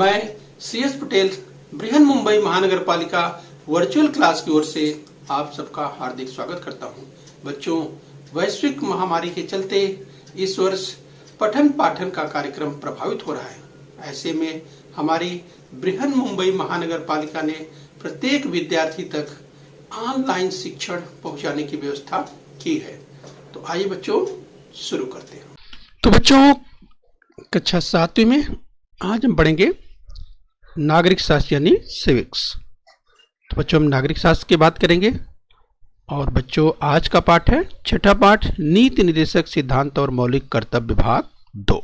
मैं CS पटेल बृहन मुंबई महानगर पालिका वर्चुअल क्लास की ओर से आप सबका हार्दिक स्वागत करता हूं। बच्चों, वैश्विक महामारी के चलते इस वर्ष पठन पाठन का कार्यक्रम प्रभावित हो रहा है। ऐसे में हमारी बृहन मुंबई महानगर पालिका ने प्रत्येक विद्यार्थी तक ऑनलाइन शिक्षण पहुंचाने की व्यवस्था की है। तो आइए बच्चों शुरू करते हैं। तो बच्चों, कक्षा 7वीं में आज हम पढ़ेंगे नागरिक शास्त्र यानी सिविक्स। तो बच्चों, हम नागरिक शास्त्र की बात करेंगे और बच्चों आज का पाठ है छठा पाठ, नीति निर्देशक सिद्धांत और मौलिक कर्तव्य भाग 2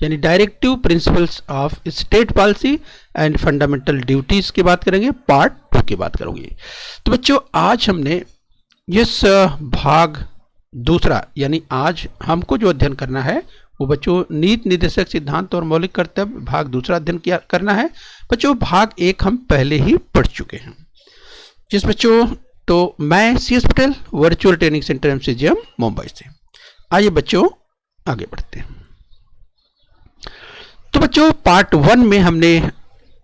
यानी directive principles of state policy and fundamental duties की बात करेंगे, पार्ट 2 की बात करेंगे। तो बच्चों, आज हमने इस भाग दूसरा यानी आज हमको जो अध्ययन करना है वो बच्चों नीति निर्देशक सिद्धांत और मौलिक कर्तव्य भाग दूसरा अध्ययन किया करना है। बच्चों, भाग 1 हम पहले ही पढ़ चुके हैं। जिस बच्चों, तो मैं CS Patel virtual training centre MCGM Mumbai से। आइए बच्चों आगे बढ़ते हैं। तो बच्चों, पार्ट 1 में हमने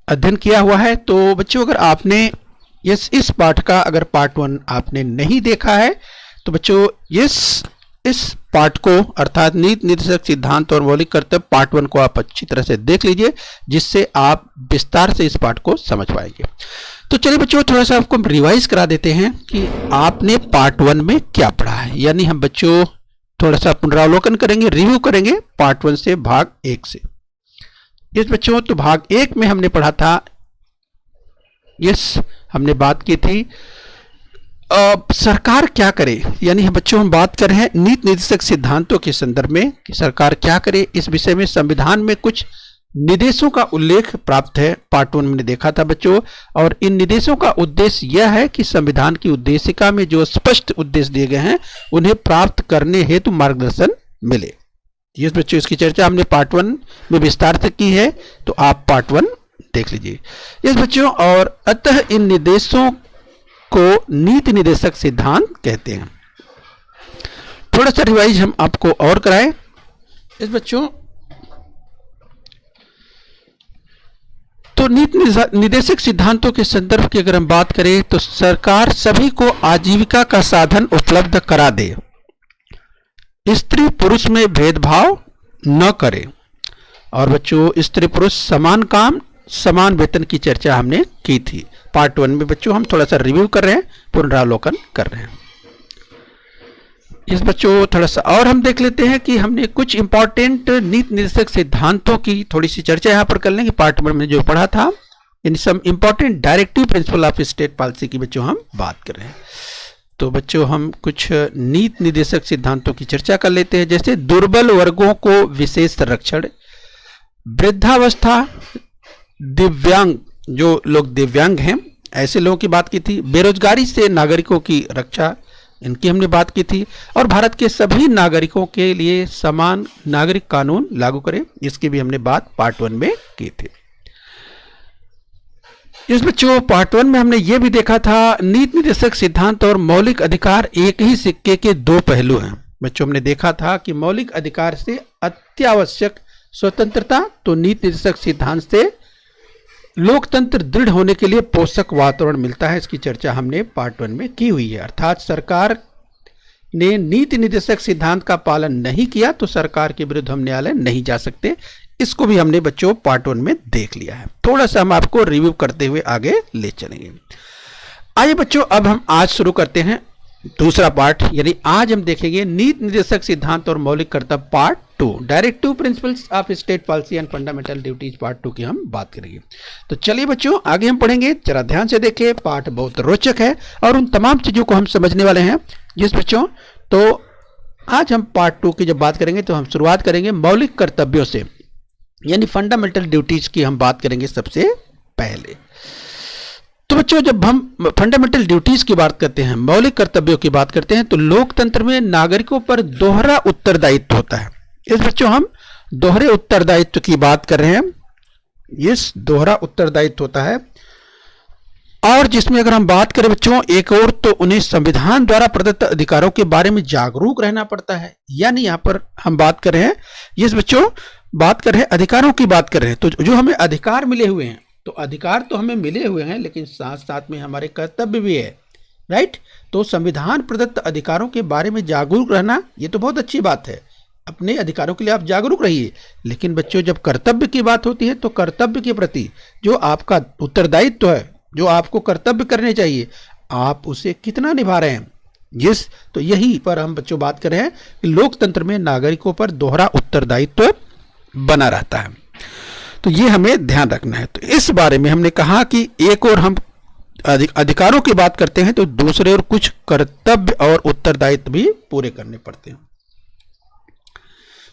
अध्ययन किया हुआ है। तो बच्चों, अगर आपने इस पाठ का अगर पार्ट 1 आपने नहीं देखा है तो बच्चों इस पाठ को अर्थात नीति निर्देशक सिद्धांत और मौलिक कर्तव्य पार्ट 1 को आप अच्छी तरह से देख लीजिए, जिससे आप विस्तार से इस पाठ को समझ पाएंगे। तो चलिए बच्चों, थोड़ा सा आपको रिवाइज करा देते हैं कि आपने पार्ट 1 में क्या पढ़ा है। यानी हम बच्चों थोड़ा सा पुनरावलोकन करेंगे, रिव्यू करेंगे पार्ट 1 से भाग 1 से। इस बच्चों, तो भाग 1 में हमने पढ़ा था, हमने बात की थी सरकार क्या करे। यानी बच्चों हम बात कर रहे हैं नीति निर्देशक सिद्धांतों के संदर्भ में कि सरकार क्या करे। इस विषय में संविधान में कुछ निर्देशों का उल्लेख प्राप्त है, पार्ट 1 में देखा था बच्चों। और इन निर्देशों का उद्देश्य यह है कि संविधान की उद्देशिका में जो स्पष्ट उद्देश्य दिए गए हैं उन्हें प्राप्त करने हेतु मार्गदर्शन मिले। इस बच्चों इसकी चर्चा हमने पार्ट 1 में विस्तार से की है, तो आप पार्ट 1 देख लीजिए। इस बच्चों, और अतः इन निर्देशों को नीति निर्देशक सिद्धांत कहते हैं। थोड़ा सा रिवाइज हम आपको और कराएं। इस बच्चों, तो नीति निर्देशक सिद्धांतों के संदर्भ की अगर हम बात करें तो सरकार सभी को आजीविका का साधन उपलब्ध करा दे, स्त्री पुरुष में भेदभाव न करे, और बच्चों स्त्री पुरुष समान काम समान वेतन की चर्चा हमने की थी पार्ट 1 में। बच्चों हम थोड़ा सा रिव्यू कर रहे हैं, पुनरावलोकन कर रहे हैं। इस बच्चों थोड़ा सा और हम देख लेते हैं कि हमने कुछ इंपॉर्टेंट नीति निर्देशक सिद्धांतों की थोड़ी सी चर्चा यहाँ पर कर लेंगे। पार्ट 1 में जो पढ़ा था, in some important directive principle of state policy की बच्चों हम बात कर रहे हैं। तो बच्चों हम कुछ नीति निर्देशक सिद्धांतों की चर्चा कर लेते हैं, जैसे दुर्बल वर्गों को विशेष संरक्षण, वृद्धावस्था, दिव्यांग, जो लोग दिव्यांग हैं ऐसे लोगों की बात की थी, बेरोजगारी से नागरिकों की रक्षा, इनकी हमने बात की थी, और भारत के सभी नागरिकों के लिए समान नागरिक कानून लागू करें, इसकी भी हमने बात पार्ट 1 में की थी। इस बच्चों पार्ट 1 में हमने ये भी देखा था नीति निर्देशक सिद्धांत और मौलिक अधिकार एक ही सिक्के के दो पहलू हैं। बच्चों हमने देखा था कि मौलिक अधिकार से अत्यावश्यक स्वतंत्रता, तो नीति निर्देशक सिद्धांत से लोकतंत्र दृढ़ होने के लिए पोषक वातावरण मिलता है। इसकी चर्चा हमने पार्ट 1 में की हुई है। अर्थात सरकार ने नीति निर्देशक सिद्धांत का पालन नहीं किया तो सरकार के विरुद्ध हम न्यायालय नहीं जा सकते। इसको भी हमने बच्चों पार्ट 1 में देख लिया है। थोड़ा सा हम आपको रिव्यू करते हुए आगे ले चलेंगे। आइए बच्चों, अब हम आज शुरू करते हैं दूसरा पार्ट, यानी आज हम देखेंगे नीति निर्देशक सिद्धांत और मौलिक कर्तव्य part 2, directive principles of state policy and fundamental duties part 2 की हम बात करेंगे। तो चलिए बच्चों आगे हम पढ़ेंगे, जरा ध्यान से देखिए, पाठ बहुत रोचक है और उन तमाम चीजों को हम समझने वाले हैं। जिस बच्चों, तो आज हम पार्ट 2 की जब बात करेंगे तो हम शुरुआत करेंगे मौलिक कर्तव्यों से, यानी फंडामेंटल ड्यूटीज की हम बात करेंगे सबसे पहले। तो बच्चों जब हम फंडामेंटल ड्यूटीज की बात करते हैं, मौलिक कर्तव्यों की बात करते हैं, तो लोकतंत्र में नागरिकों पर दोहरा उत्तरदायित्व होता है। इस बच्चों हम दोहरे उत्तरदायित्व की बात कर रहे हैं। इस दोहरा उत्तरदायित्व होता है, और जिसमें अगर हम बात करें बच्चों, एक और तो उन्हें संविधान द्वारा प्रदत्त अधिकारों के बारे में जागरूक रहना पड़ता है। यानी यहां पर हम बात कर रहे हैं, इस बच्चों बात कर रहे हैं अधिकारों की बात कर रहे हैं, तो जो हमें अधिकार मिले हुए हैं, तो अधिकार तो हमें मिले हुए हैं, लेकिन साथ साथ में हमारे कर्तव्य भी है, राइट। तो संविधान प्रदत्त अधिकारों के बारे में जागरूक रहना ये तो बहुत अच्छी बात है, अपने अधिकारों के लिए आप जागरूक रहिए। लेकिन बच्चों जब कर्तव्य की बात होती है तो कर्तव्य के प्रति जो आपका उत्तरदायित्व है, जो आपको कर्तव्य करने चाहिए, आप उसे कितना निभा रहे हैं, तो यही पर हम बच्चों बात कर रहे हैं कि लोकतंत्र में नागरिकों पर दोहरा उत्तरदायित्व बना रहता है, तो ये हमें ध्यान रखना है। तो इस बारे में हमने कहा कि एक और हम अधिकारों की बात करते हैं तो दूसरे और कुछ कर्तव्य और उत्तरदायित्व भी पूरे करने पड़ते हैं,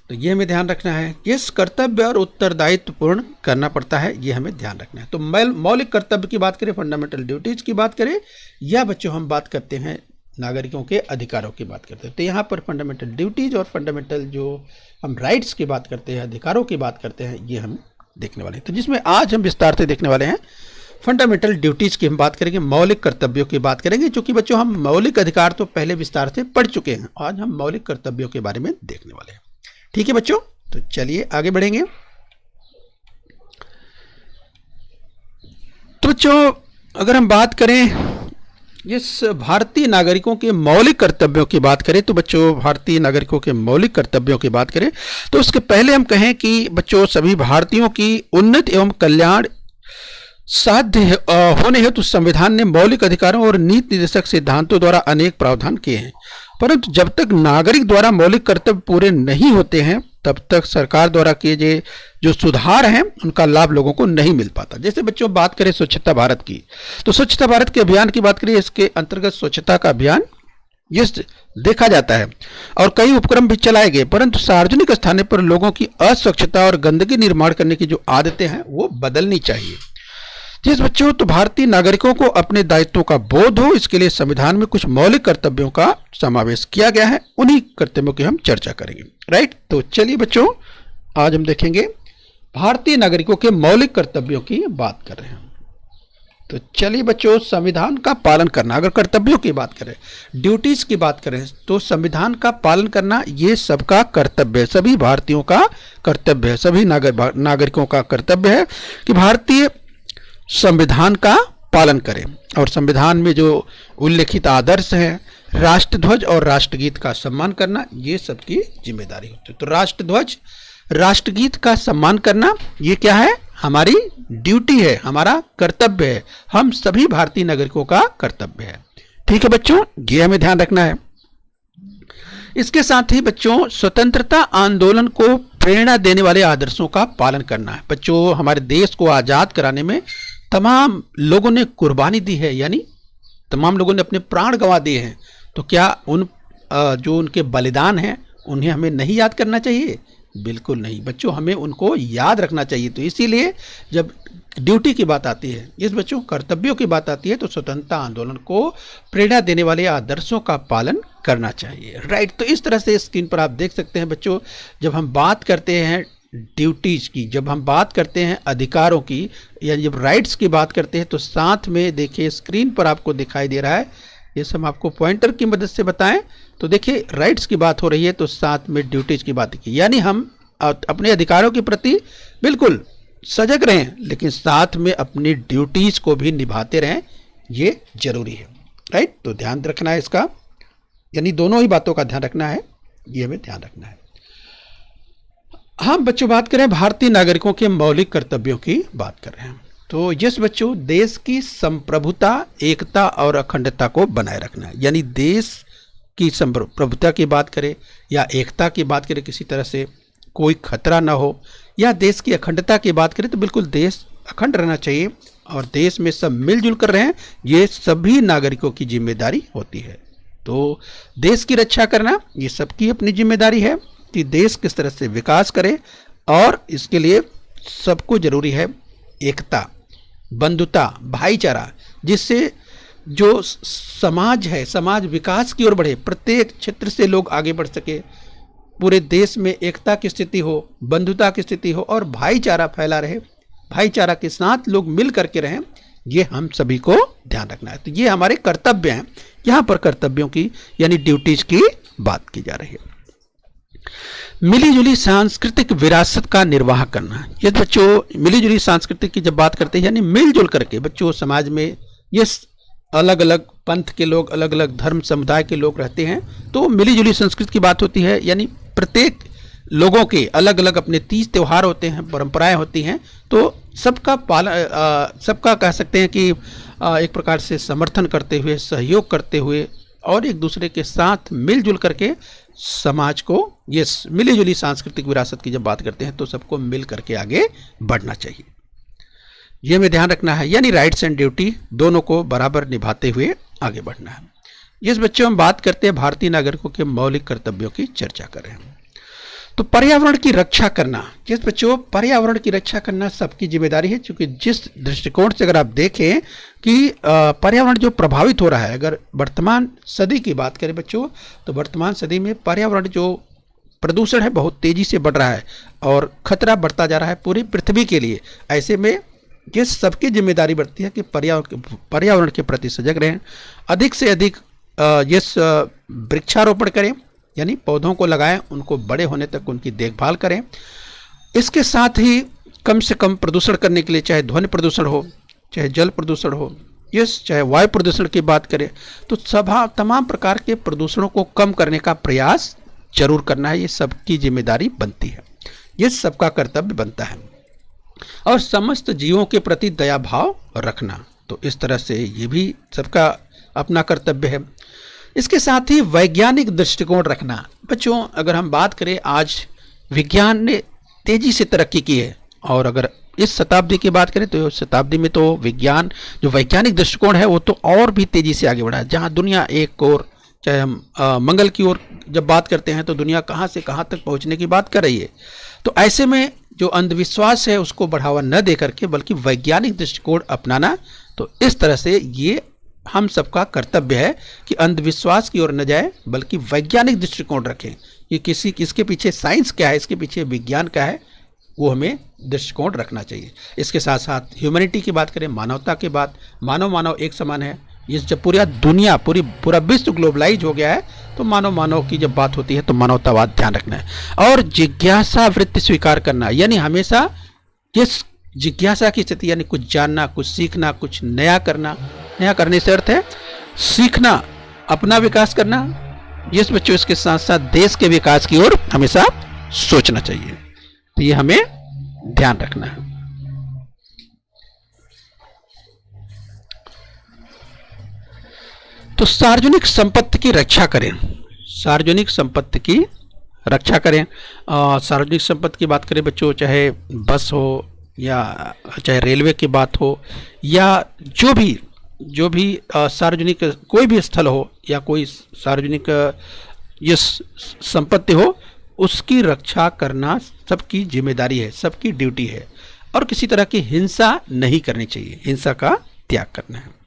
तो ये हमें ध्यान रखना है। किस कर्तव्य और उत्तरदायित्व पूर्ण करना पड़ता है ये हमें ध्यान रखना है। तो मौलिक कर्तव्य की बात करें, फंडामेंटल ड्यूटीज की बात करें, या बच्चों हम बात करते हैं नागरिकों के अधिकारों की बात करते हैं, तो यहाँ पर फंडामेंटल ड्यूटीज और फंडामेंटल जो हम राइट्स की बात करते हैं, अधिकारों की बात करते हैं, ये हम देखने वाले हैं। तो जिसमें आज हम विस्तार से देखने वाले हैं फंडामेंटल ड्यूटीज की हम बात करेंगे, मौलिक कर्तव्यों की बात करेंगे। चूंकि बच्चों हम मौलिक अधिकार तो पहले विस्तार से पढ़ चुके हैं, आज हम मौलिक कर्तव्यों के बारे में देखने वाले हैं। ठीक है बच्चों, तो चलिए आगे बढ़ेंगे। तो बच्चों अगर हम बात करें इस भारतीय नागरिकों के मौलिक कर्तव्यों की बात करें, तो बच्चों भारतीय नागरिकों के मौलिक कर्तव्यों की बात करें तो उसके पहले हम कहें कि बच्चों सभी भारतीयों की उन्नति एवं कल्याण साध्य होने हेतु संविधान ने मौलिक अधिकारों और नीति निर्देशक सिद्धांतों द्वारा अनेक प्रावधान किए हैं, परंतु जब तक नागरिक द्वारा मौलिक कर्तव्य पूरे नहीं होते हैं तब तक सरकार द्वारा किए गए जो सुधार हैं उनका लाभ लोगों को नहीं मिल पाता। जैसे बच्चों बात करें स्वच्छता भारत की, तो स्वच्छता भारत के अभियान की बात करें, इसके अंतर्गत स्वच्छता का अभियान ये देखा जाता है और कई उपक्रम भी चलाए गए, परंतु सार्वजनिक स्थानों पर लोगों की अस्वच्छता और गंदगी निर्माण करने की जो आदतें हैं वो बदलनी चाहिए। जिस बच्चों तो भारतीय नागरिकों को अपने दायित्वों का बोध हो, इसके लिए संविधान में कुछ मौलिक कर्तव्यों का समावेश किया गया है, उन्हीं कर्तव्यों की हम चर्चा करेंगे, राइट। तो चलिए बच्चों आज हम देखेंगे भारतीय नागरिकों के मौलिक कर्तव्यों की बात कर रहे हैं। तो चलिए बच्चों संविधान का पालन करना, अगर कर्तव्यों की बात करें, ड्यूटीज की बात करें, तो संविधान का पालन करना ये सबका कर्तव्य है, सभी भारतीयों का कर्तव्य है, सभी नागरिकों का कर्तव्य है कि भारतीय संविधान का पालन करें और संविधान में जो उल्लेखित आदर्श हैं, राष्ट्रध्वज और राष्ट्रगीत का सम्मान करना, ये सबकी जिम्मेदारी होती है। तो राष्ट्रध्वज राष्ट्रगीत का सम्मान करना ये क्या है, हमारी ड्यूटी है, हमारा कर्तव्य है, हम सभी भारतीय नागरिकों का कर्तव्य है। ठीक है बच्चों, ये हमें ध्यान रखना है। इसके साथ ही बच्चों स्वतंत्रता आंदोलन को प्रेरणा देने वाले आदर्शों का पालन करना है। बच्चों हमारे देश को आजाद कराने में तमाम लोगों ने कुर्बानी दी है, यानी तमाम लोगों ने अपने प्राण गंवा दिए हैं, तो क्या उन जो उनके बलिदान हैं उन्हें हमें नहीं याद करना चाहिए? बिल्कुल नहीं बच्चों, हमें उनको याद रखना चाहिए। तो इसीलिए जब ड्यूटी की बात आती है, इस बच्चों कर्तव्यों की बात आती है, तो स्वतंत्रता आंदोलन को प्रेरणा देने वाले आदर्शों का पालन करना चाहिए, राइट। तो इस तरह से स्क्रीन पर आप देख सकते हैं बच्चों, जब हम बात करते हैं ड्यूटीज की, जब हम बात करते हैं अधिकारों की, या जब राइट्स की बात करते हैं, तो साथ में देखिए स्क्रीन पर आपको दिखाई दे रहा है, ये सब आपको पॉइंटर की मदद से बताएं, तो देखिए राइट्स की बात हो रही है तो साथ में ड्यूटीज की बात की, यानी हम अपने अधिकारों के प्रति बिल्कुल सजग रहें, लेकिन साथ में अपनी ड्यूटीज को भी निभाते रहें, ये जरूरी है, राइट। तो ध्यान रखना है इसका, यानी दोनों ही बातों का ध्यान रखना है, ये हमें ध्यान रखना है। हम बच्चों बात करें भारतीय नागरिकों के मौलिक कर्तव्यों की बात कर रहे हैं, तो जिस बच्चों देश की संप्रभुता, एकता और अखंडता को बनाए रखना है, यानी देश की संप्रभुता की बात करें या एकता की बात करें, किसी तरह से कोई खतरा ना हो, या देश की अखंडता की बात करें तो बिल्कुल देश अखंड रहना चाहिए और देश में सब मिलजुल कर रहें, ये सभी नागरिकों की जिम्मेदारी होती है। तो देश की रक्षा करना ये सबकी अपनी जिम्मेदारी है कि देश किस तरह से विकास करे, और इसके लिए सबको जरूरी है एकता, बंधुता, भाईचारा, जिससे जो समाज है, समाज विकास की ओर बढ़े, प्रत्येक क्षेत्र से लोग आगे बढ़ सके, पूरे देश में एकता की स्थिति हो, बंधुता की स्थिति हो और भाईचारा फैला रहे, भाईचारा के साथ लोग मिल करके रहें, ये हम सभी को ध्यान रखना है। तो ये हमारे कर्तव्य हैं, यहाँ पर कर्तव्यों की यानी ड्यूटीज की बात की जा रही है। मिलीजुली सांस्कृतिक विरासत का निर्वाह करना। ये बच्चों मिलीजुली सांस्कृतिक की जब बात करते हैं यानी मिलजुल करके बच्चों समाज में ये अलग अलग पंथ के लोग, अलग अलग धर्म समुदाय के लोग रहते हैं, तो मिलीजुली संस्कृति की बात होती है। यानी प्रत्येक लोगों के अलग अलग अपने तीज त्योहार होते हैं, परंपराएं होती हैं, तो सबका सबका कह सकते हैं कि एक प्रकार से समर्थन करते हुए, सहयोग करते हुए और एक दूसरे के साथ मिलजुल करके समाज को, ये मिलीजुली सांस्कृतिक विरासत की जब बात करते हैं तो सबको मिल करके आगे बढ़ना चाहिए। ये हमें ध्यान रखना है, यानी राइट्स एंड ड्यूटी दोनों को बराबर निभाते हुए आगे बढ़ना है। इस बच्चों हम बात करते हैं भारतीय नागरिकों के मौलिक कर्तव्यों की चर्चा कर रहे हैं। तो पर्यावरण की रक्षा करना, जिस बच्चों पर्यावरण की रक्षा करना सबकी जिम्मेदारी है, क्योंकि जिस दृष्टिकोण से अगर आप देखें कि पर्यावरण जो प्रभावित हो रहा है, अगर वर्तमान सदी की बात करें बच्चों, तो वर्तमान सदी में पर्यावरण जो प्रदूषण है बहुत तेजी से बढ़ रहा है और खतरा बढ़ता जा रहा है पूरी पृथ्वी के लिए। ऐसे में ये सबकी जिम्मेदारी बढ़ती है कि पर्यावरण के प्रति सजग रहें, अधिक से अधिक वृक्षारोपण करें, यानी पौधों को लगाएं, उनको बड़े होने तक उनकी देखभाल करें। इसके साथ ही कम से कम प्रदूषण करने के लिए, चाहे ध्वनि प्रदूषण हो, चाहे जल प्रदूषण हो, चाहे वायु प्रदूषण की बात करें, तो तमाम प्रकार के प्रदूषणों को कम करने का प्रयास जरूर करना है। ये सबकी जिम्मेदारी बनती है, ये सबका कर्तव्य बनता है। और समस्त जीवों के प्रति दया भाव रखना, तो इस तरह से ये भी सबका अपना कर्तव्य है। इसके साथ ही वैज्ञानिक दृष्टिकोण रखना। बच्चों अगर हम बात करें, आज विज्ञान ने तेजी से तरक्की की है और अगर इस शताब्दी की बात करें तो शताब्दी में तो विज्ञान जो वैज्ञानिक दृष्टिकोण है वो तो और भी तेजी से आगे बढ़ा है। जहां दुनिया एक ओर, चाहे हम मंगल की ओर जब बात करते हैं तो दुनिया कहां से कहां तक पहुंचने की बात कर रही है। तो ऐसे में जो अंधविश्वास है उसको बढ़ावा न दे करके बल्कि वैज्ञानिक दृष्टिकोण अपनाना, तो इस तरह से ये हम सबका कर्तव्य है कि अंधविश्वास की ओर न जाए बल्कि वैज्ञानिक दृष्टिकोण रखें कि इसके पीछे साइंस क्या है, इसके पीछे विज्ञान क्या है, वो हमें दृष्टिकोण रखना चाहिए। इसके साथ साथ ह्यूमैनिटी की बात करें, मानवता की बात, मानव एक समान है। ये जब पूरा दुनिया पूरा विश्व ग्लोबलाइज हो गया है तो मानव की जब बात होती है तो मानवतावाद ध्यान रखना है। और जिज्ञासा वृत्ति स्वीकार करना, यानी हमेशा किस जिज्ञासा की स्थिति, यानी कुछ जानना, कुछ सीखना, कुछ नया करना। नया करने से अर्थ है सीखना, अपना विकास करना। जिस बच्चों इसके साथ साथ देश के विकास की ओर हमेशा सोचना चाहिए, तो ये हमें ध्यान रखना है। तो सार्वजनिक संपत्ति की रक्षा करें, सार्वजनिक संपत्ति की रक्षा करें। सार्वजनिक संपत्ति की बात करें बच्चों, चाहे बस हो या चाहे रेलवे की बात हो या जो भी सार्वजनिक कोई भी स्थल हो या कोई सार्वजनिक ये संपत्ति हो, उसकी रक्षा करना सबकी जिम्मेदारी है, सबकी ड्यूटी है। और किसी तरह की हिंसा नहीं करनी चाहिए, हिंसा का त्याग करना है।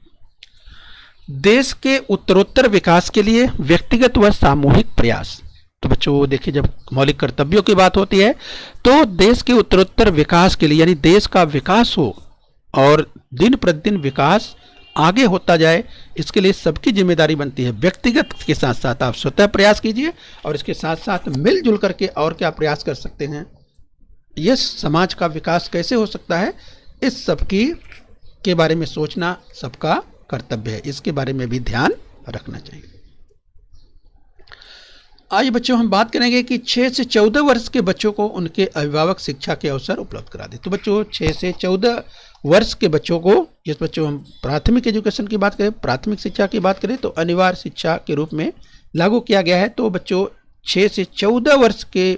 देश के उत्तरोत्तर विकास के लिए व्यक्तिगत व सामूहिक प्रयास। तो बच्चों देखिए, जब मौलिक कर्तव्यों की बात होती है तो देश के उत्तरोत्तर विकास के लिए, यानी देश का विकास हो और दिन प्रतिदिन विकास आगे होता जाए, इसके लिए सबकी जिम्मेदारी बनती है। व्यक्तिगत के साथ साथ आप स्वतः प्रयास कीजिए और इसके साथ साथ मिलजुल करके और क्या प्रयास कर सकते हैं, ये समाज का विकास कैसे हो सकता है, इस सबकी के बारे में सोचना सबका कर्तव्य है। इसके बारे में भी ध्यान रखना चाहिए। आज बच्चों हम बात करेंगे कि 6 से 14 वर्ष के बच्चों को उनके अभिभावक शिक्षा के अवसर उपलब्ध करा दे। तो बच्चों 6 से 14 वर्ष के बच्चों को, जिस बच्चों हम प्राथमिक एजुकेशन की बात करें, प्राथमिक शिक्षा की बात करें तो अनिवार्य शिक्षा के रूप में लागू किया गया है। तो बच्चों 6 से 14 वर्ष के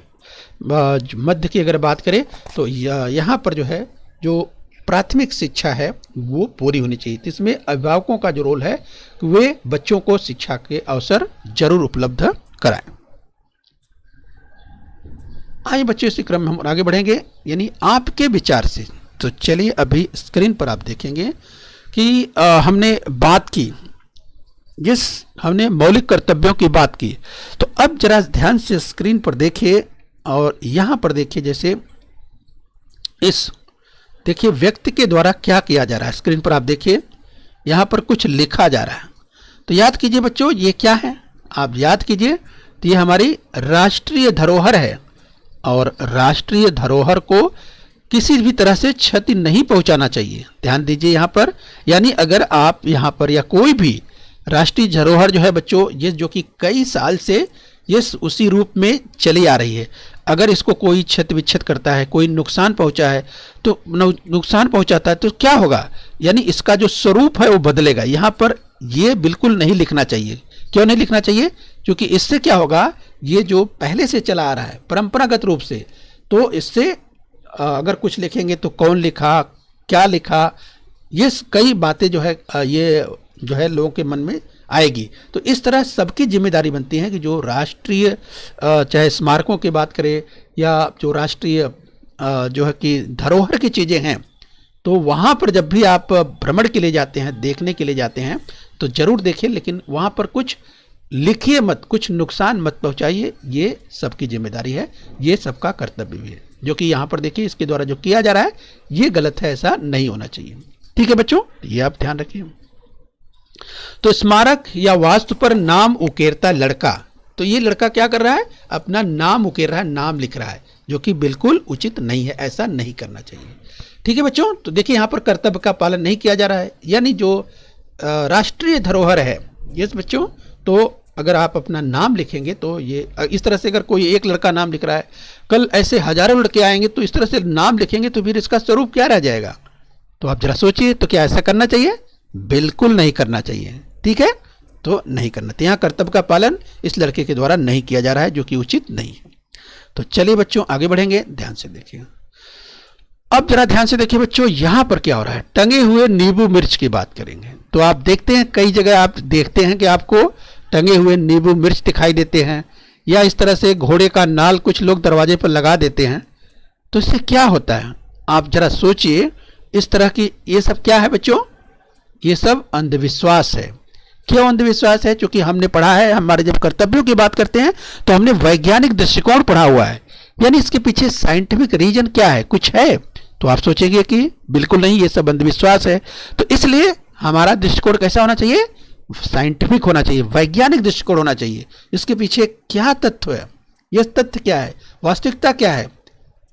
मध्य की अगर बात करें तो यहाँ पर जो है जो प्राथमिक शिक्षा है वो पूरी होनी चाहिए। तो इसमें अभिभावकों का जो रोल है वे बच्चों को शिक्षा के अवसर जरूर उपलब्ध कराएं। आइए बच्चों इसी क्रम में हम आगे बढ़ेंगे, यानी आपके विचार से। तो चलिए अभी स्क्रीन पर आप देखेंगे कि हमने बात की, हमने मौलिक कर्तव्यों की बात की। तो अब जरा ध्यान से स्क्रीन पर देखिए और यहाँ पर देखिए, जैसे देखिए व्यक्ति के द्वारा क्या किया जा रहा है। स्क्रीन पर आप देखिए, यहाँ पर कुछ लिखा जा रहा है। तो याद कीजिए बच्चों, ये क्या है, आप याद कीजिए। तो ये हमारी राष्ट्रीय धरोहर है, और राष्ट्रीय धरोहर को किसी भी तरह से क्षति नहीं पहुंचाना चाहिए। ध्यान दीजिए यहाँ पर, यानी अगर आप यहाँ पर या कोई भी राष्ट्रीय धरोहर जो है बच्चों, ये जो कि कई साल से ये उसी रूप में चली आ रही है, अगर इसको कोई क्षति विक्षत करता है, कोई नुकसान पहुंचा है तो नुकसान पहुंचाता है तो क्या होगा, यानी इसका जो स्वरूप है वो बदलेगा। यहाँ पर ये बिल्कुल नहीं लिखना चाहिए। क्यों नहीं लिखना चाहिए? क्योंकि इससे क्या होगा, ये जो पहले से चला आ रहा है परंपरागत रूप से, तो इससे अगर कुछ लिखेंगे तो कौन लिखा, क्या लिखा, ये कई बातें जो है ये जो है लोगों के मन में आएगी। तो इस तरह सबकी जिम्मेदारी बनती है कि जो राष्ट्रीय चाहे स्मारकों की बात करें या जो राष्ट्रीय जो है कि धरोहर की चीज़ें हैं, तो वहाँ पर जब भी आप भ्रमण के लिए जाते हैं, देखने के लिए जाते हैं, तो ज़रूर देखिए, लेकिन वहाँ पर कुछ लिखिए मत, कुछ नुकसान मत पहुँचाइए। ये सबकी जिम्मेदारी है, ये सबका कर्तव्य भी है। जो कि यहाँ पर देखिए इसके द्वारा जो किया जा रहा है ये गलत है, ऐसा नहीं होना चाहिए। ठीक है बच्चों, ये आप ध्यान रखिए। तो स्मारक या वास्तु पर नाम उकेरता लड़का, तो ये लड़का क्या कर रहा है, अपना नाम उकेर रहा है, नाम लिख रहा है, जो कि बिल्कुल उचित नहीं है, ऐसा नहीं करना चाहिए। ठीक है बच्चों, तो देखिए यहाँ पर कर्तव्य का पालन नहीं किया जा रहा है, यानी जो राष्ट्रीय धरोहर है ये बच्चों, तो अगर आप अपना नाम लिखेंगे तो ये इस तरह से, अगर कोई एक लड़का नाम लिख रहा है, कल ऐसे हजारों लड़के आएंगे तो इस तरह से नाम लिखेंगे तो फिर इसका स्वरूप क्या रह जाएगा। तो आप जरा सोचिए, तो क्या ऐसा करना चाहिए? बिल्कुल नहीं करना चाहिए। ठीक है, तो नहीं करना। तो यहाँ कर्तव्य का पालन इस लड़के के द्वारा नहीं किया जा रहा है, जो कि उचित नहीं है। तो चलिए बच्चों आगे बढ़ेंगे, ध्यान से देखिए। अब जरा ध्यान से देखिए बच्चों, यहाँ पर क्या हो रहा है, टंगे हुए नींबू मिर्च की बात करेंगे। तो आप देखते हैं कई जगह आप देखते हैं कि आपको टंगे हुए नींबू मिर्च दिखाई देते हैं, या इस तरह से घोड़े का नाल कुछ लोग दरवाजे पर लगा देते हैं। तो इससे क्या होता है, आप जरा सोचिए। इस तरह की ये सब क्या है बच्चों, ये सब अंधविश्वास है। क्यों अंधविश्वास है? क्योंकि हमने पढ़ा है, हमारे जब कर्तव्यों की बात करते हैं तो हमने वैज्ञानिक दृष्टिकोण पढ़ा हुआ है, यानी इसके पीछे साइंटिफिक रीजन क्या है, कुछ है। तो आप सोचेंगे कि बिल्कुल नहीं, ये सब अंधविश्वास है। तो इसलिए हमारा दृष्टिकोण कैसा होना चाहिए, साइंटिफिक होना चाहिए, वैज्ञानिक दृष्टिकोण होना चाहिए। इसके पीछे क्या तथ्य है, ये तथ्य क्या है, वास्तविकता क्या है।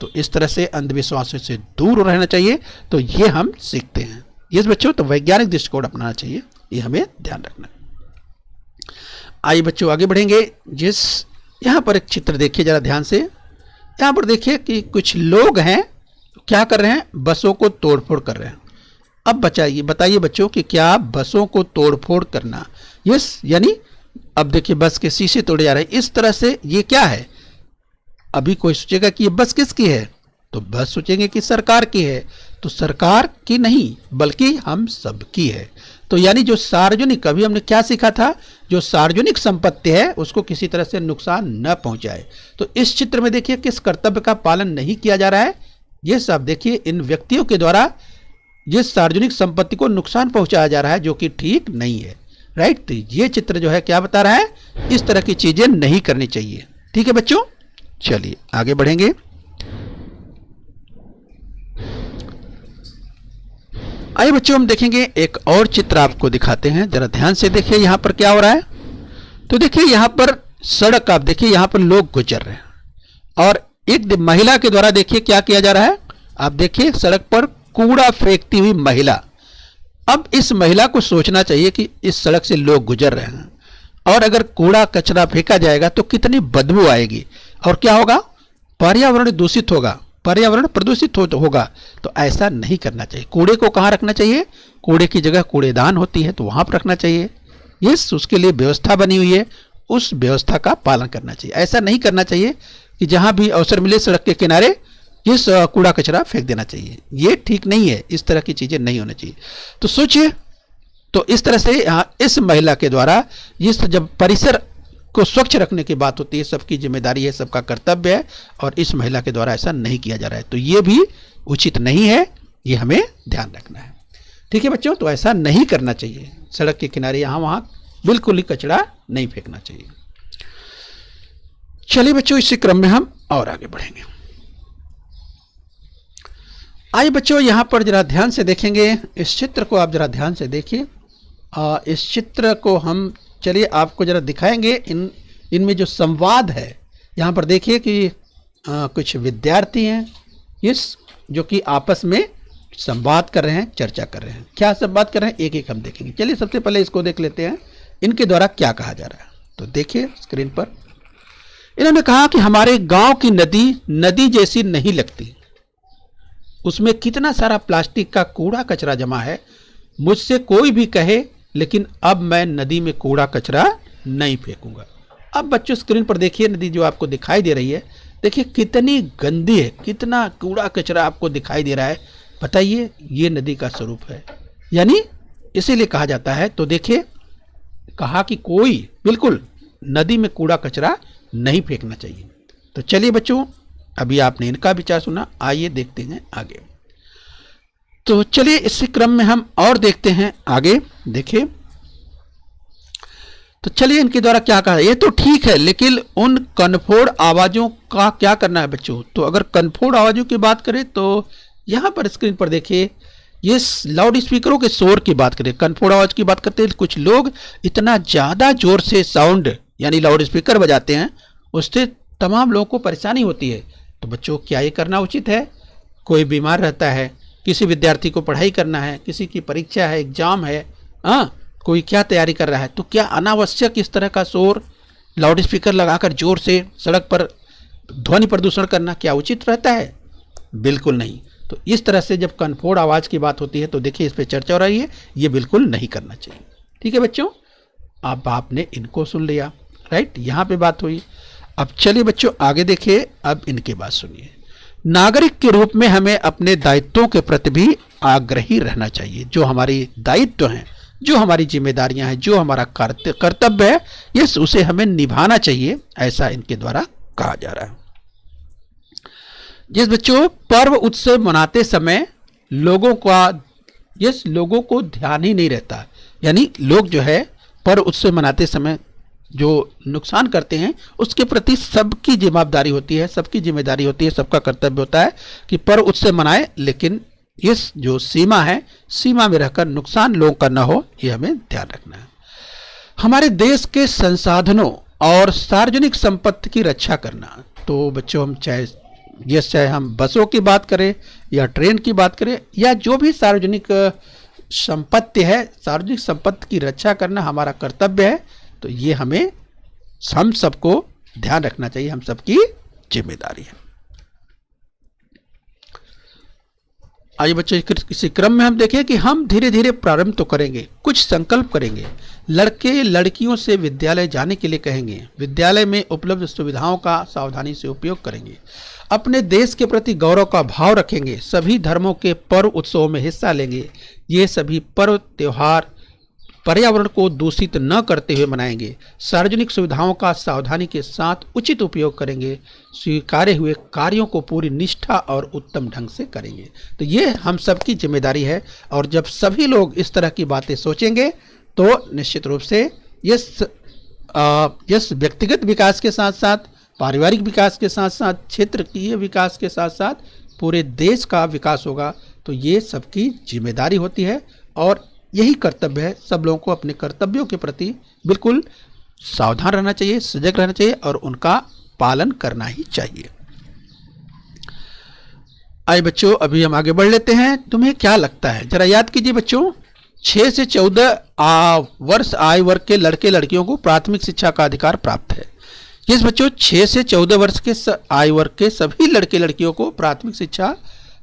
तो इस तरह से अंधविश्वासों से दूर रहना चाहिए। तो ये हम सीखते हैं ये बच्चों, तो वैज्ञानिक दृष्टिकोण अपनाना चाहिए, ये हमें ध्यान रखना है। आइए बच्चों आगे बढ़ेंगे। जिस यहाँ पर एक चित्र देखिए जरा ध्यान से, यहाँ पर देखिए कि कुछ लोग हैं क्या कर रहे हैं, बसों को तोड़फोड़ कर रहे हैं। अब बताइए बच्चों कि क्या बसों को तोड़फोड़ करना, यस, यानी अब देखिए बस के शीशे तोड़े जा रहे हैं, इस तरह से ये क्या है। अभी कोई सोचेगा कि ये बस किसकी है, तो बस सोचेंगे कि सरकार की है। तो सरकार की नहीं बल्कि हम सबकी है। तो यानी जो सार्वजनिक, अभी हमने क्या सीखा था, जो सार्वजनिक संपत्ति है उसको किसी तरह से नुकसान न पहुंचाए। तो इस चित्र में देखिए किस कर्तव्य का पालन नहीं किया जा रहा है, ये सब देखिए इन व्यक्तियों के द्वारा जिस सार्वजनिक संपत्ति को नुकसान पहुंचाया जा रहा है, जो कि ठीक नहीं है। राइट, तो ये चित्र जो है क्या बता रहा है, इस तरह की चीजें नहीं करनी चाहिए। ठीक है बच्चों, चलिए आगे बढ़ेंगे। आइए बच्चों हम देखेंगे एक और चित्र आपको दिखाते हैं, जरा ध्यान से देखिए यहाँ पर क्या हो रहा है। तो देखिए यहाँ पर सड़क, आप देखिए यहाँ पर लोग गुजर रहे हैं और एक महिला के द्वारा देखिए क्या किया जा रहा है। आप देखिए सड़क पर कूड़ा फेंकती हुई महिला। अब इस महिला को सोचना चाहिए कि इस सड़क से लोग गुजर रहे हैं और अगर कूड़ा कचरा फेंका जाएगा तो कितनी बदबू आएगी और क्या होगा, पर्यावरण दूषित होगा, पर्यावरण प्रदूषित होगा। तो ऐसा नहीं करना चाहिए। कूड़े को कहाँ रखना चाहिए, कूड़े की जगह कूड़ेदान होती है तो वहाँ पर रखना चाहिए। यस, उसके लिए व्यवस्था बनी हुई है, उस व्यवस्था का पालन करना चाहिए। ऐसा नहीं करना चाहिए कि जहाँ भी अवसर मिले सड़क के किनारे इस कूड़ा कचरा फेंक देना चाहिए, ये ठीक नहीं है, इस तरह की चीज़ें नहीं होनी चाहिए। तो सोचिए, तो इस तरह से यहाँ इस महिला के द्वारा इस जब परिसर को स्वच्छ रखने की बात होती है, सबकी जिम्मेदारी है, सबका कर्तव्य है, और इस महिला के द्वारा ऐसा नहीं किया जा रहा है, तो ये भी उचित नहीं है, ये हमें ध्यान रखना है। ठीक है बच्चों, तो ऐसा नहीं करना चाहिए। सड़क के किनारे यहाँ वहाँ बिल्कुल ही कचरा नहीं फेंकना चाहिए। चलिए बच्चों इसी क्रम में हम और आगे बढ़ेंगे। आइए बच्चों यहाँ पर जरा ध्यान से देखेंगे, इस चित्र को आप जरा ध्यान से देखिए। इस चित्र को हम चलिए आपको जरा दिखाएंगे। इनमें जो संवाद है, यहाँ पर देखिए कि कुछ विद्यार्थी हैं इस जो कि आपस में संवाद कर रहे हैं, चर्चा कर रहे हैं। क्या संवाद कर रहे हैं एक एक हम देखेंगे। चलिए सबसे पहले इसको देख लेते हैं, इनके द्वारा क्या कहा जा रहा है। तो देखिए स्क्रीन पर इन्होंने कहा कि हमारे गांव की नदी नदी जैसी नहीं लगती, उसमें कितना सारा प्लास्टिक का कूड़ा कचरा जमा है। मुझसे कोई भी कहे, लेकिन अब मैं नदी में कूड़ा कचरा नहीं फेंकूंगा। अब बच्चों स्क्रीन पर देखिए नदी जो आपको दिखाई दे रही है, देखिए कितनी गंदी है, कितना कूड़ा कचरा आपको दिखाई दे रहा है। बताइए ये नदी का स्वरूप है, यानी इसीलिए कहा जाता है। तो देखिए कहा कि कोई बिल्कुल नदी में कूड़ा कचरा नहीं फेंकना चाहिए। तो चलिए बच्चों, अभी आपने इनका विचार सुना, आइए देखते हैं आगे। तो चलिए इसी क्रम में हम और देखते हैं आगे। देखिए तो चलिए इनके द्वारा क्या कहा। ये तो ठीक है, लेकिन उन कनफोड़ आवाजों का क्या करना है बच्चों। तो अगर कनफोड़ आवाजों की बात करें तो यहां पर स्क्रीन पर देखिए ये लाउड स्पीकरों के शोर की बात करें, कनफोड़ आवाज की बात करते हैं। कुछ लोग इतना ज्यादा जोर से साउंड यानी लाउड स्पीकर बजाते हैं, उससे तमाम लोगों को परेशानी होती है। तो बच्चों क्या ये करना उचित है। कोई बीमार रहता है, किसी विद्यार्थी को पढ़ाई करना है, किसी की परीक्षा है, एग्जाम है, कोई क्या तैयारी कर रहा है, तो क्या अनावश्यक इस तरह का शोर लाउड स्पीकर लगाकर जोर से सड़क पर ध्वनि प्रदूषण करना क्या उचित रहता है? बिल्कुल नहीं। तो इस तरह से जब कनफोड़ आवाज की बात होती है तो देखिए इस पे चर्चा हो रही है, ये बिल्कुल नहीं करना चाहिए। ठीक है बच्चों, अब आपने इनको सुन लिया, राइट, यहाँ पे बात हुई। अब चलिए बच्चों आगे देखिए, अब इनकी बात सुनिए। नागरिक के रूप में हमें अपने दायित्वों के प्रति भी आग्रही रहना चाहिए। जो हमारी दायित्व हैं, जो हमारी जिम्मेदारियां हैं, जो हमारा कर्तव्य है, ये उसे हमें निभाना चाहिए, ऐसा इनके द्वारा कहा जा रहा है। जिस बच्चों पर्व उत्सव मनाते समय लोगों को ध्यान ही नहीं रहता, यानी लोग जो है पर्व उत्सव मनाते समय जो नुकसान करते हैं उसके प्रति सबकी जिम्मेदारी होती है, सबकी जिम्मेदारी होती है, सबका कर्तव्य होता है कि पर्व उत्सव मनाए, लेकिन इस जो सीमा है, सीमा में रहकर नुकसान लोगों का ना हो, ये हमें ध्यान रखना है। हमारे देश के संसाधनों और सार्वजनिक संपत्ति की रक्षा करना। तो बच्चों हम चाहे हम बसों की बात करें या ट्रेन की बात करें या जो भी सार्वजनिक संपत्ति है, सार्वजनिक संपत्ति की रक्षा करना हमारा कर्तव्य है। तो ये हम सबको ध्यान रखना चाहिए, हम सबकी जिम्मेदारी है। आइए बच्चों इसी क्रम में हम देखें कि हम धीरे धीरे प्रारंभ तो करेंगे, कुछ संकल्प करेंगे। लड़के लड़कियों से विद्यालय जाने के लिए कहेंगे, विद्यालय में उपलब्ध सुविधाओं का सावधानी से उपयोग करेंगे, अपने देश के प्रति गौरव का भाव रखेंगे, सभी धर्मों के पर्व उत्सवों में हिस्सा लेंगे। ये सभी पर्व त्योहार पर्यावरण को दूषित न करते हुए मनाएंगे, सार्वजनिक सुविधाओं का सावधानी के साथ उचित उपयोग करेंगे, स्वीकार्य हुए कार्यों को पूरी निष्ठा और उत्तम ढंग से करेंगे। तो ये हम सबकी जिम्मेदारी है, और जब सभी लोग इस तरह की बातें सोचेंगे तो निश्चित रूप से यस व्यक्तिगत विकास के साथ साथ, पारिवारिक विकास के साथ साथ, क्षेत्रीय विकास के साथ साथ पूरे देश का विकास होगा। तो ये सबकी जिम्मेदारी होती है और यही कर्तव्य है। सब लोगों को अपने कर्तव्यों के प्रति बिल्कुल सावधान रहना चाहिए, सजग रहना चाहिए और उनका पालन करना ही चाहिए। आइए बच्चों अभी हम आगे बढ़ लेते हैं। तुम्हें क्या लगता है, जरा याद कीजिए बच्चों, 6 से 14 वर्ष आयु वर्ग के लड़के लड़कियों को प्राथमिक शिक्षा का अधिकार प्राप्त है। यस बच्चों, 6 से 14 वर्ष के आयु वर्ग के सभी लड़के लड़कियों को प्राथमिक शिक्षा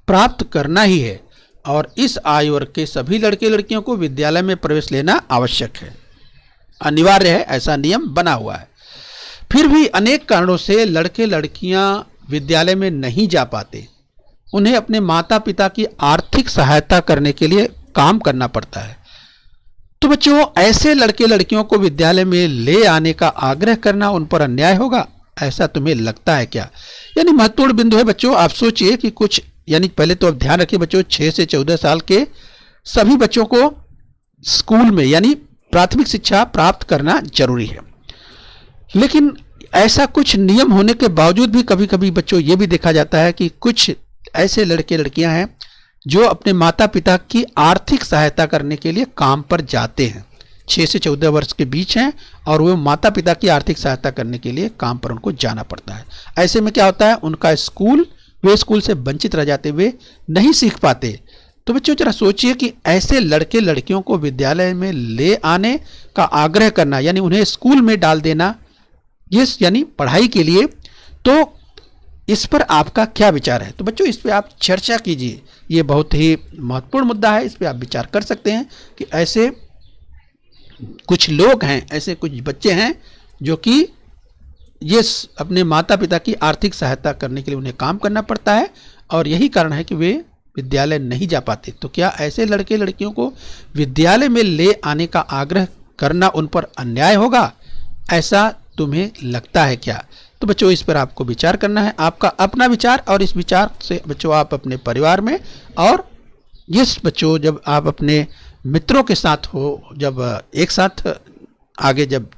प्राप्त करना ही है, और इस आयु वर्ग के सभी लड़के लड़कियों को विद्यालय में प्रवेश लेना आवश्यक है, अनिवार्य है, ऐसा नियम बना हुआ है। फिर भी अनेक कारणों से लड़के लड़कियां विद्यालय में नहीं जा पाते, उन्हें अपने माता पिता की आर्थिक सहायता करने के लिए काम करना पड़ता है। तो बच्चों ऐसे लड़के लड़कियों को विद्यालय में ले आने का आग्रह करना उन पर अन्याय होगा, ऐसा तुम्हें लगता है क्या? यानी महत्वपूर्ण बिंदु है बच्चों। आप सोचिए कि कुछ, यानी पहले तो आप ध्यान रखिए बच्चों, 6 से 14 साल के सभी बच्चों को स्कूल में यानी प्राथमिक शिक्षा प्राप्त करना जरूरी है, लेकिन ऐसा कुछ नियम होने के बावजूद भी कभी कभी बच्चों ये भी देखा जाता है कि कुछ ऐसे लड़के लड़कियां हैं जो अपने माता पिता की आर्थिक सहायता करने के लिए काम पर जाते हैं। 6 से 14 वर्ष के बीच हैं और वो माता पिता की आर्थिक सहायता करने के लिए काम पर उनको जाना पड़ता है। ऐसे में क्या होता है, उनका वे स्कूल से वंचित रह जाते, वे नहीं सीख पाते। तो बच्चों जरा सोचिए कि ऐसे लड़के लड़कियों को विद्यालय में ले आने का आग्रह करना, यानी उन्हें स्कूल में डाल देना, ये यानी पढ़ाई के लिए, तो इस पर आपका क्या विचार है? तो बच्चों इस पे आप चर्चा कीजिए, ये बहुत ही महत्वपूर्ण मुद्दा है, इस पे आप विचार कर सकते हैं कि ऐसे कुछ लोग हैं, ऐसे कुछ बच्चे हैं जो कि ये अपने माता पिता की आर्थिक सहायता करने के लिए उन्हें काम करना पड़ता है और यही कारण है कि वे विद्यालय नहीं जा पाते। तो क्या ऐसे लड़के लड़कियों को विद्यालय में ले आने का आग्रह करना उन पर अन्याय होगा? ऐसा तुम्हें लगता है क्या? तो बच्चों इस पर आपको विचार करना है, आपका अपना विचार, और इस विचार से बच्चों आप अपने परिवार में और बच्चों जब आप अपने मित्रों के साथ हो, जब एक साथ आगे जब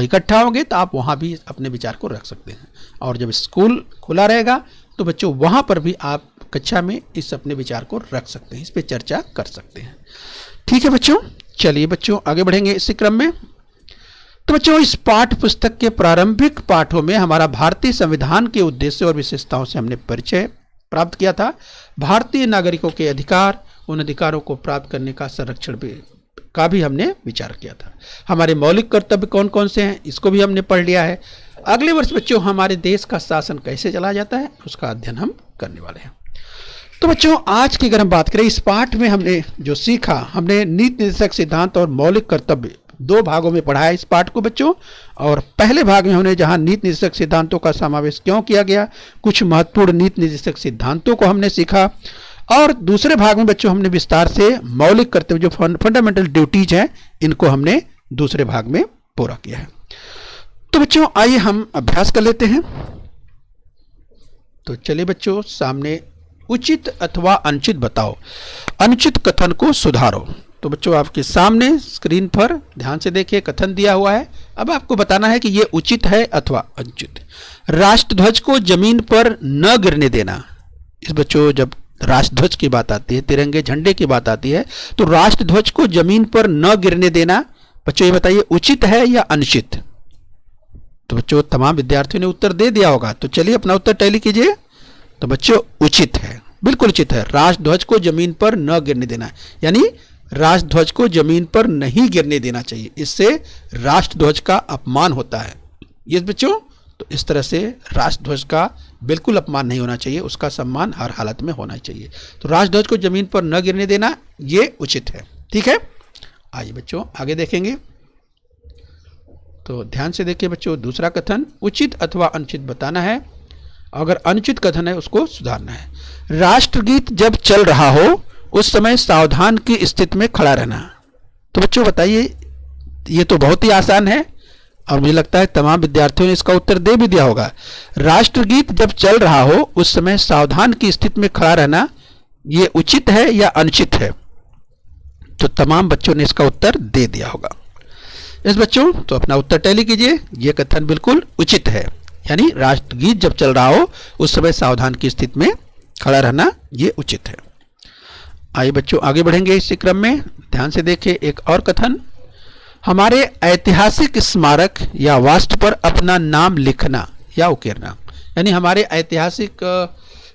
इकट्ठा होंगे तो आप वहाँ भी अपने विचार को रख सकते हैं। और जब स्कूल खुला रहेगा तो बच्चों वहाँ पर भी आप कक्षा में इस अपने विचार को रख सकते हैं, इस पर चर्चा कर सकते हैं। ठीक है बच्चों, चलिए बच्चों आगे बढ़ेंगे इसी क्रम में। तो बच्चों इस पाठ पुस्तक के प्रारंभिक पाठों में हमारा भारतीय संविधान के उद्देश्य और विशेषताओं से हमने परिचय प्राप्त किया था। भारतीय नागरिकों के अधिकार, उन अधिकारों को प्राप्त करने का संरक्षण का भी हमने विचार किया था। हमारे मौलिक कर्तव्य कौन कौन से हैं, इसको भी हमने पढ़ लिया है। अगले वर्ष बच्चों हमारे देश का शासन कैसे चला जाता है, उसका अध्ययन हम करने वाले हैं। तो बच्चों आज की अगर हम बात करें, इस पाठ में हमने जो सीखा, हमने नीति निर्देशक सिद्धांत और मौलिक कर्तव्य 2 भागों में पढ़ा है इस पाठ को बच्चों। और पहले भाग में हमने जहां नीति निर्देशक सिद्धांतों का समावेश क्यों किया गया, कुछ महत्वपूर्ण नीति निर्देशक सिद्धांतों को हमने सीखा। और दूसरे भाग में बच्चों हमने विस्तार से मौलिक कर्तव्य जो फंडामेंटल ड्यूटीज हैं, इनको हमने दूसरे भाग में पूरा किया है। तो बच्चों आइए हम अभ्यास कर लेते हैं। तो चलिए बच्चों, सामने उचित अथवा अनुचित बताओ, अनुचित कथन को सुधारो। तो बच्चों आपके सामने स्क्रीन पर ध्यान से देखिए, कथन दिया हुआ है। अब आपको बताना है कि ये उचित है अथवा अनुचित। राष्ट्रध्वज को जमीन पर न गिरने देना। इस बच्चों जब राष्ट्रध्वज की बात आती है, तिरंगे झंडे की बात आती है, तो राष्ट्रध्वज को जमीन पर न गिरने देना बच्चों ये बताइए उचित है या अनुचित? तो बच्चों तमाम विद्यार्थियों ने उत्तर दे दिया होगा, तो चलिए अपना उत्तर टैली कीजिए। तो बच्चों उचित है, बिल्कुल उचित है। राष्ट्रध्वज को जमीन पर न गिरने देना, यानी राष्ट्रध्वज को जमीन पर नहीं गिरने देना चाहिए, इससे राष्ट्रध्वज का अपमान होता है। ये बच्चों तो इस तरह से राष्ट्रध्वज का बिल्कुल अपमान नहीं होना चाहिए, उसका सम्मान हर हालत में होना चाहिए। तो राष्ट्रध्वज को जमीन पर न गिरने देना ये उचित है। ठीक है, आइए बच्चों आगे देखेंगे। तो ध्यान से देखिए बच्चों, दूसरा कथन उचित अथवा अनुचित बताना है। अगर अनुचित कथन है उसको सुधारना है। राष्ट्रगीत जब चल रहा हो उस समय सावधान की स्थिति में खड़ा रहना। तो बच्चों बताइए, ये तो बहुत ही आसान है और मुझे लगता है तमाम विद्यार्थियों ने इसका उत्तर दे भी दिया होगा। राष्ट्रगीत जब चल रहा हो उस समय सावधान की स्थिति में खड़ा रहना, ये उचित है या अनुचित है? तो तमाम बच्चों ने इसका उत्तर दे दिया होगा। इस बच्चों तो अपना उत्तर टैली कीजिए। ये कथन बिल्कुल उचित है, यानी राष्ट्रगीत जब चल रहा हो उस समय सावधान की स्थिति में खड़ा रहना ये उचित है। आइए बच्चों आगे बढ़ेंगे इसी क्रम में। ध्यान से देखिए एक और कथन, हमारे ऐतिहासिक स्मारक या वास्तु पर अपना नाम लिखना या उकेरना। यानी हमारे ऐतिहासिक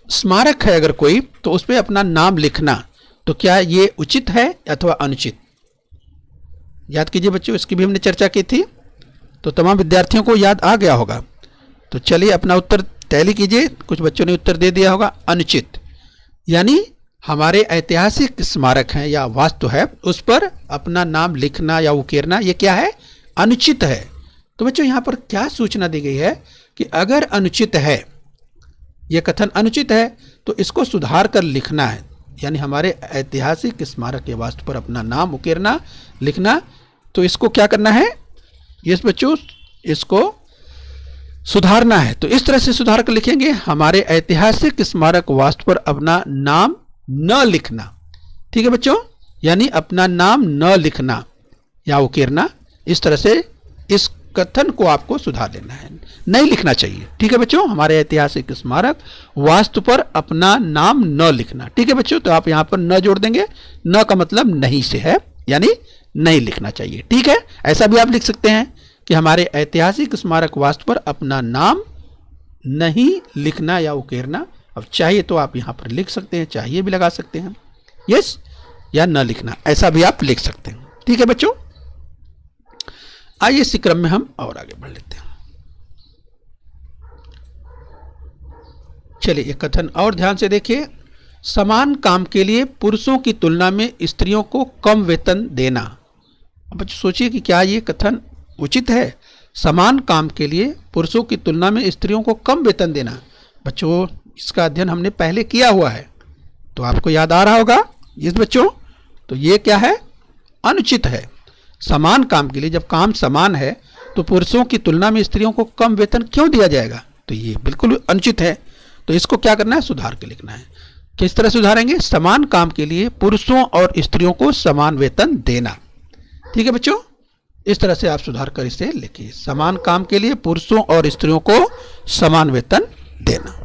स्मारक है अगर कोई, तो उस पर अपना नाम लिखना, तो क्या ये उचित है अथवा अनुचित? याद कीजिए बच्चों, इसकी भी हमने चर्चा की थी, तो तमाम विद्यार्थियों को याद आ गया होगा। तो चलिए अपना उत्तर टैली कीजिए। कुछ बच्चों ने उत्तर दे दिया होगा अनुचित, यानी हमारे ऐतिहासिक स्मारक हैं या वास्तु है उस पर अपना नाम लिखना या उकेरना, ये क्या है? अनुचित है। तो बच्चों यहाँ पर क्या सूचना दी गई है कि अगर अनुचित है, ये कथन अनुचित है, तो इसको सुधार कर लिखना है। यानी हमारे ऐतिहासिक स्मारक या वास्तु पर अपना नाम उकेरना, लिखना, तो इसको क्या करना है? यस बच्चों, इसको सुधारना है। तो इस तरह से सुधार कर लिखेंगे, हमारे ऐतिहासिक स्मारक वास्तु पर अपना नाम न लिखना। ठीक है बच्चों, यानी अपना नाम न लिखना या उकेरना, इस तरह से इस कथन को आपको सुधार लेना है, नहीं लिखना चाहिए। ठीक है बच्चों, हमारे ऐतिहासिक स्मारक वास्तु पर अपना नाम न लिखना। ठीक है बच्चों, तो आप यहां पर न जोड़ देंगे, न का मतलब नहीं से है, यानी नहीं लिखना चाहिए। ठीक है, ऐसा भी आप लिख सकते हैं कि हमारे ऐतिहासिक स्मारक वास्तु पर अपना नाम नहीं लिखना या उकेरना। अब चाहिए तो आप यहां पर लिख सकते हैं, चाहिए भी लगा सकते हैं, यस या न लिखना, ऐसा भी आप लिख सकते हैं। ठीक है बच्चों, आइए इसी क्रम में हम और आगे बढ़ लेते हैं। चलिए एक कथन और ध्यान से देखिए। समान काम के लिए पुरुषों की तुलना में स्त्रियों को कम वेतन देना। अब बच्चों सोचिए कि क्या ये कथन उचित है? समान काम के लिए पुरुषों की तुलना में स्त्रियों को कम वेतन देना। बच्चों इसका अध्ययन हमने पहले किया हुआ है, तो आपको याद आ रहा होगा। इस बच्चों तो ये क्या है? अनुचित है। समान काम के लिए, जब काम समान है तो पुरुषों की तुलना में स्त्रियों को कम वेतन क्यों दिया जाएगा? तो ये बिल्कुल अनुचित है। तो इसको क्या करना है? सुधार के लिखना है। किस तरह सुधारेंगे? समान काम के लिए पुरुषों और स्त्रियों को समान वेतन देना। ठीक है बच्चों, इस तरह से आप सुधार कर इसे लिखिए। समान काम के लिए पुरुषों और स्त्रियों को समान वेतन देना।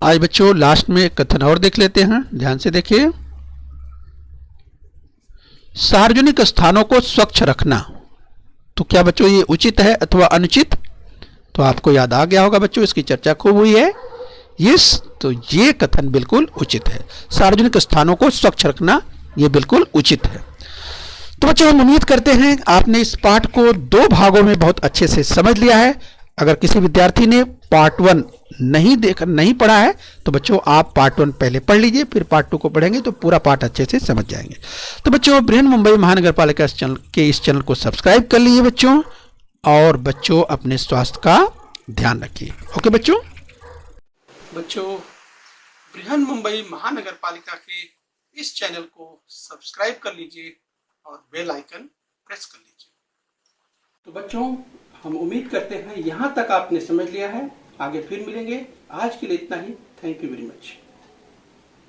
आज बच्चों लास्ट में एक कथन और देख लेते हैं, ध्यान से देखिए। सार्वजनिक स्थानों को स्वच्छ रखना। तो क्या बच्चों ये उचित है अथवा अनुचित? तो आपको याद आ गया होगा बच्चों, इसकी चर्चा खूब हुई है। यस, तो ये कथन बिल्कुल उचित है। सार्वजनिक स्थानों को स्वच्छ रखना ये बिल्कुल उचित है। तो बच्चों हम उम्मीद करते हैं आपने इस पाठ को 2 भागों में बहुत अच्छे से समझ लिया है। अगर किसी विद्यार्थी ने पार्ट 1 नहीं पढ़ा है तो बच्चों आप पार्ट 1 पहले पढ़ लीजिए, फिर पार्ट 2 को पढ़ेंगे तो पूरा पाठ अच्छे से समझ जाएंगे। तो बच्चों बृहन्मुंबई महानगर पालिका इस चैनल को सब्सक्राइब कर लीजिए बच्चों, और बच्चों अपने स्वास्थ्य का ध्यान रखिए। ओके बच्चों बृहन्मुंबई महानगर पालिका के इस चैनल को सब्सक्राइब कर लीजिए और बेल आइकन प्रेस कर लीजिए। तो बच्चों हम उम्मीद करते हैं यहां तक आपने समझ लिया है। आगे फिर मिलेंगे, आज के लिए इतना ही। Thank you very much.